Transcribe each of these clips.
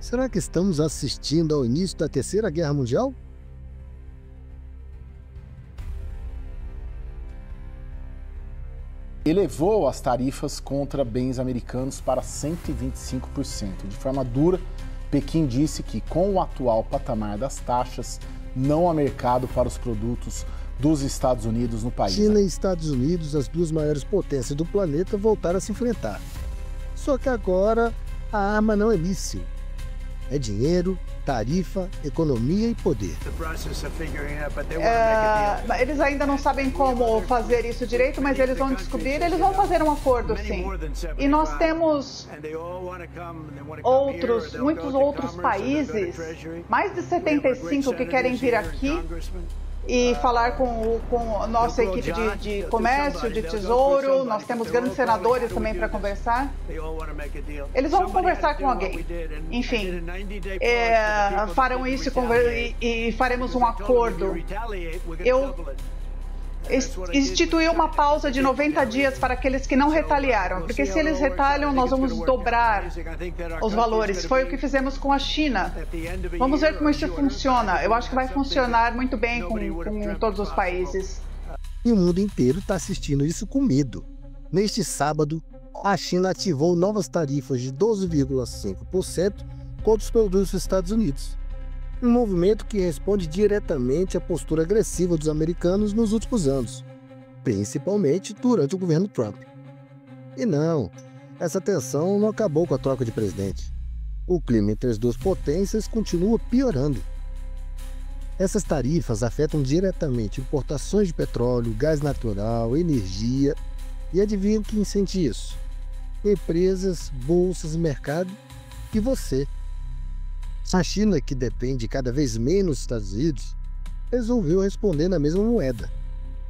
Será que estamos assistindo ao início da Terceira Guerra Mundial? Elevou as tarifas contra bens americanos para 125%. De forma dura, Pequim disse que, com o atual patamar das taxas, não há mercado para os produtos dos Estados Unidos no país. China e Estados Unidos, as duas maiores potências do planeta, voltaram a se enfrentar. Só que agora a arma não é míssil. É dinheiro, tarifa, economia e poder. Eles ainda não sabem como fazer isso direito, mas eles vão descobrir, eles vão fazer um acordo, sim. E nós temos muitos outros países, mais de 75 que querem vir aqui e falar com a nossa equipe de comércio, de tesouro. Nós temos grandes senadores também para conversar. Eles vão conversar com alguém. Enfim, farão isso e faremos um acordo. Eu instituí uma pausa de 90 dias para aqueles que não retaliaram, porque se eles retaliam, nós vamos dobrar os valores. Foi o que fizemos com a China. Vamos ver como isso funciona. Eu acho que vai funcionar muito bem com todos os países. E o mundo inteiro está assistindo isso com medo. Neste sábado, a China ativou novas tarifas de 12,5% contra os produtos dos Estados Unidos. Um movimento que responde diretamente à postura agressiva dos americanos nos últimos anos, principalmente durante o governo Trump. E não, essa tensão não acabou com a troca de presidente. O clima entre as duas potências continua piorando. Essas tarifas afetam diretamente importações de petróleo, gás natural, energia. E adivinha quem sente isso? Empresas, bolsas, mercado e você. A China, que depende cada vez menos dos Estados Unidos, resolveu responder na mesma moeda.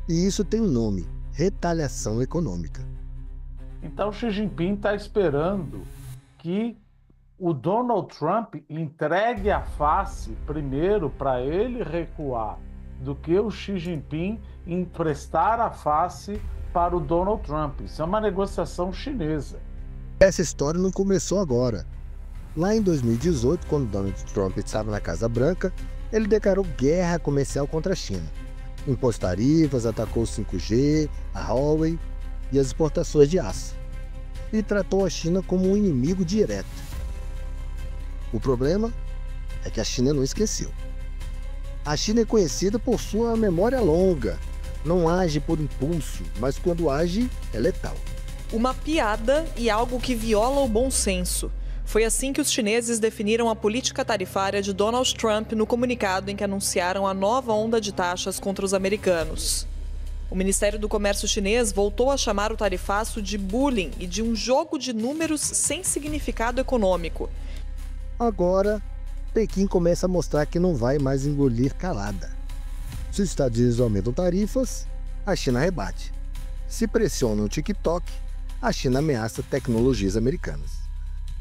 E isso tem um nome: retaliação econômica. Então Xi Jinping está esperando que o Donald Trump entregue a face primeiro para ele recuar, do que o Xi Jinping emprestar a face para o Donald Trump. Isso é uma negociação chinesa. Essa história não começou agora. Lá em 2018, quando Donald Trump estava na Casa Branca, ele declarou guerra comercial contra a China. Impôs tarifas, atacou o 5G, a Huawei e as exportações de aço. E tratou a China como um inimigo direto. O problema é que a China não esqueceu. A China é conhecida por sua memória longa. Não age por impulso, mas quando age, é letal. Uma piada e algo que viola o bom senso. Foi assim que os chineses definiram a política tarifária de Donald Trump no comunicado em que anunciaram a nova onda de taxas contra os americanos. O Ministério do Comércio chinês voltou a chamar o tarifaço de bullying e de um jogo de números sem significado econômico. Agora, Pequim começa a mostrar que não vai mais engolir calada. Se os Estados Unidos aumentam tarifas, a China rebate. Se pressiona o TikTok, a China ameaça tecnologias americanas.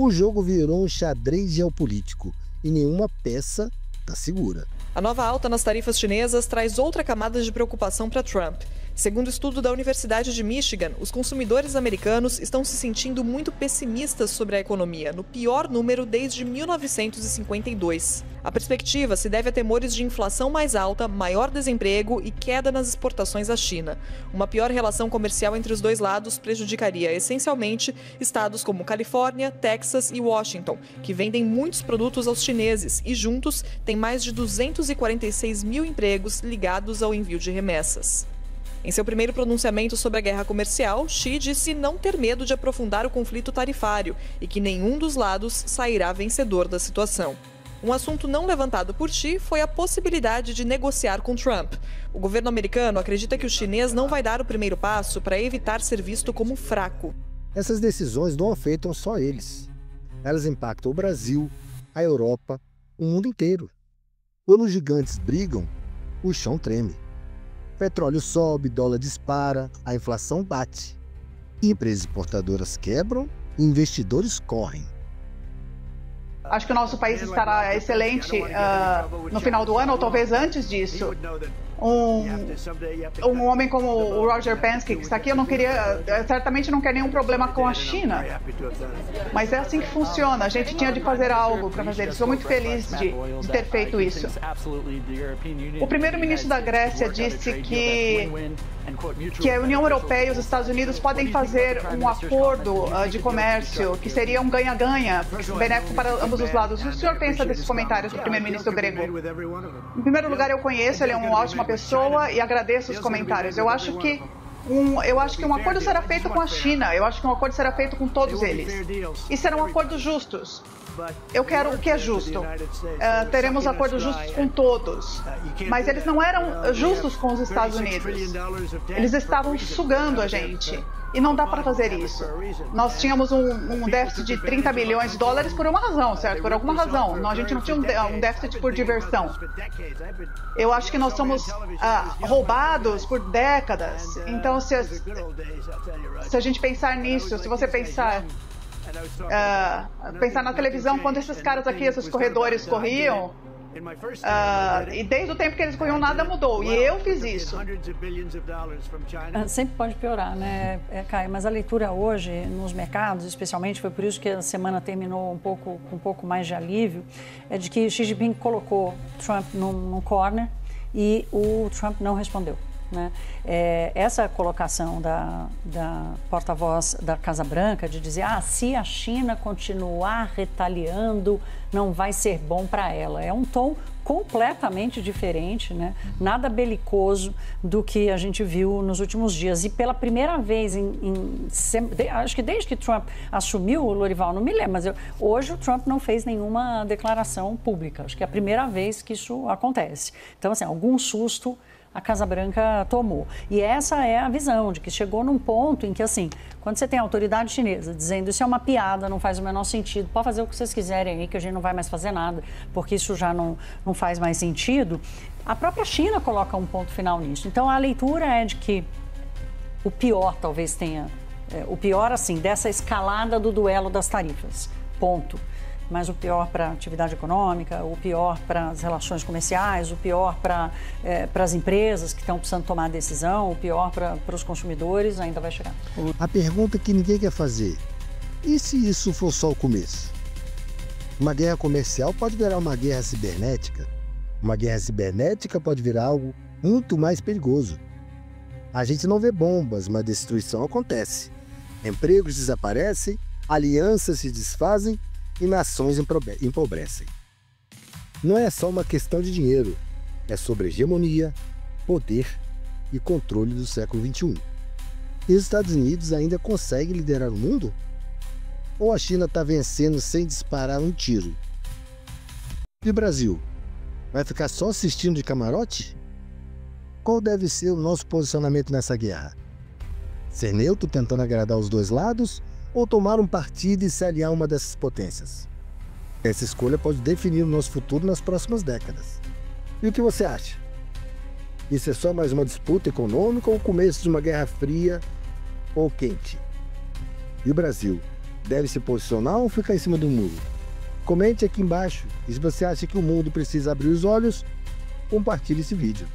O jogo virou um xadrez geopolítico e nenhuma peça está segura. A nova alta nas tarifas chinesas traz outra camada de preocupação para Trump. Segundo estudo da Universidade de Michigan, os consumidores americanos estão se sentindo muito pessimistas sobre a economia, no pior número desde 1952. A perspectiva se deve a temores de inflação mais alta, maior desemprego e queda nas exportações à China. Uma pior relação comercial entre os dois lados prejudicaria essencialmente estados como Califórnia, Texas e Washington, que vendem muitos produtos aos chineses e juntos têm mais de 246 mil empregos ligados ao envio de remessas. Em seu primeiro pronunciamento sobre a guerra comercial, Xi disse não ter medo de aprofundar o conflito tarifário e que nenhum dos lados sairá vencedor da situação. Um assunto não levantado por Xi foi a possibilidade de negociar com Trump. O governo americano acredita que o chinês não vai dar o primeiro passo para evitar ser visto como fraco. Essas decisões não afetam só eles. Elas impactam o Brasil, a Europa, o mundo inteiro. Quando os gigantes brigam, o chão treme. Petróleo sobe, dólar dispara, a inflação bate. Empresas exportadoras quebram e investidores correm. Acho que o nosso país estará excelente no final do ano, ou talvez antes disso. um homem como o Roger Penske, que está aqui, certamente não quer nenhum problema com a China. Mas é assim que funciona. A gente tinha de fazer algo para fazer isso. Estou muito feliz de ter feito isso. O primeiro-ministro da Grécia disse que a União Europeia e os Estados Unidos podem fazer um acordo de comércio que seria um ganha-ganha, benéfico para ambos os lados. O que o senhor pensa desses comentários do primeiro-ministro grego? Em primeiro lugar, eu conheço, ele é uma ótima pessoa e agradeço os comentários. Eu acho que um acordo será feito com a China. Eu acho que um acordo será feito com todos eles. E serão acordos justos. Eu quero o que é justo. Teremos acordos justos com todos. Mas eles não eram justos com os Estados Unidos. Eles estavam sugando a gente. E não dá para fazer isso. Nós tínhamos um déficit de 30 bilhões de dólares por uma razão, certo? Por alguma razão. A gente não tinha um déficit por diversão. Eu acho que nós somos roubados por décadas. Então, se a gente pensar nisso, se você pensar na televisão, quando esses caras aqui, esses corredores corriam, e desde o tempo que eles corriam nada mudou, e eu fiz isso. Sempre pode piorar, né, Caio? Mas a leitura hoje nos mercados, especialmente, foi por isso que a semana terminou com um pouco mais de alívio, é de que Xi Jinping colocou Trump num corner e o Trump não respondeu. Né? Essa colocação da porta-voz da Casa Branca de dizer se a China continuar retaliando, não vai ser bom para ela. É um tom completamente diferente, né? Nada belicoso do que a gente viu nos últimos dias. E pela primeira vez, acho que desde que Trump assumiu, Lorival, não me lembro, mas hoje o Trump não fez nenhuma declaração pública. Acho que é a primeira vez que isso acontece. Então, assim, algum susto a Casa Branca tomou. E essa é a visão, de que chegou num ponto em que, assim, quando você tem a autoridade chinesa dizendo isso é uma piada, não faz o menor sentido, pode fazer o que vocês quiserem aí, que a gente não vai mais fazer nada, porque isso já não faz mais sentido, a própria China coloca um ponto final nisso. Então, a leitura é de que o pior talvez tenha, o pior, assim, dessa escalada do duelo das tarifas, ponto. Mas o pior para a atividade econômica, o pior para as relações comerciais, o pior para as empresas que estão precisando tomar a decisão, o pior para os consumidores ainda vai chegar. A pergunta que ninguém quer fazer, e se isso for só o começo? Uma guerra comercial pode virar uma guerra cibernética. Uma guerra cibernética pode virar algo muito mais perigoso. A gente não vê bombas, mas destruição acontece. Empregos desaparecem, alianças se desfazem, e nações empobrecem. Não é só uma questão de dinheiro, é sobre hegemonia, poder e controle do século XXI. E os Estados Unidos ainda conseguem liderar o mundo? Ou a China está vencendo sem disparar um tiro? E o Brasil? Vai ficar só assistindo de camarote? Qual deve ser o nosso posicionamento nessa guerra? Ser neutro tentando agradar os dois lados? Ou tomar um partido e se aliar a uma dessas potências? Essa escolha pode definir o nosso futuro nas próximas décadas. E o que você acha? Isso é só mais uma disputa econômica ou o começo de uma guerra fria ou quente? E o Brasil deve se posicionar ou ficar em cima do muro? Comente aqui embaixo. E se você acha que o mundo precisa abrir os olhos, compartilhe esse vídeo.